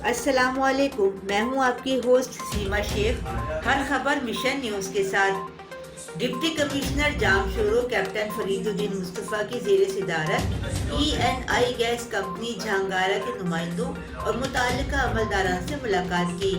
السلام علیکم، میں ہوں آپ کی ہوسٹ سیما شیخ۔ ہر خبر مشن نیوز کے ساتھ۔ ڈپٹی کمشنر جام شورو کیپٹن فرید الدین مصطفیٰ کی زیر صدارت ENI گیس کمپنی جھانگارہ کے نمائندوں اور متعلقہ عملداران سے ملاقات کی۔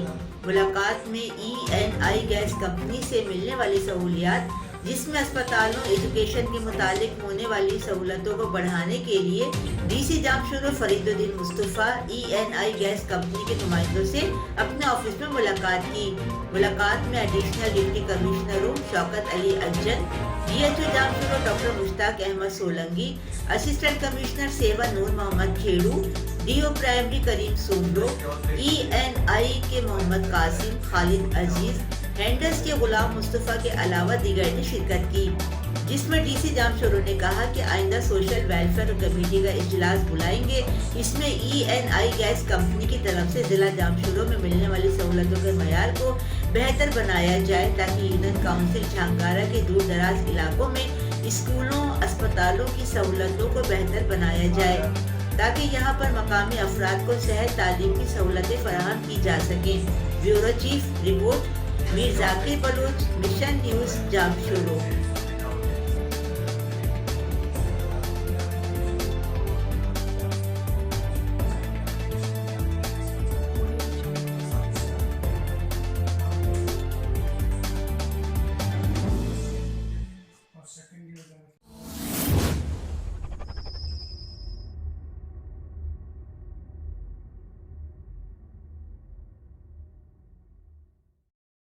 ملاقات میں ENI گیس کمپنی سے ملنے والی سہولیات، جس میں اسپتالوں ایجوکیشن کے متعلق ہونے والی سہولتوں کو بڑھانے کے لیے DC جام شورو فرید الدین مصطفیٰ ENI گیس کمپنی کے نمائندوں سے اپنے آفس میں ملاقات کی۔ ملاقات میں ایڈیشنل ڈپٹی کمشنروں Shaukat Ali Ajan, DHO Jam Shoro doctor Mushtaq Ahmed Solangi, assistant commissioner سیوا Noor Muhammad Khero, DO primary Karim Soomro, ENI کے محمد قاسم، خالد عزیز، ہینڈس کے غلام مصطفیٰ کے علاوہ دیگر نے شرکت کی، جس میں DC جام شورو نے کہا کہ آئندہ سوشل ویلفیئر کمیٹی کا اجلاس بلائیں گے۔ اس میں ENI گیس کمپنی کی طرف سے ضلع جام شورو میں ملنے والی سہولتوں کے معیار کو بہتر بنایا جائے، تاکہ یونین کونسل جھانگارہ کے دور دراز علاقوں میں اسکولوں، اسپتالوں کی سہولتوں کو بہتر بنایا جائے، تاکہ یہاں پر مقامی افراد کو صحت تعلیم کی سہولتیں فراہم کی جا سکیں۔ بیورو چیف رپورٹ، میر ذاکر بلوچ، مشن نیوز جام شورو۔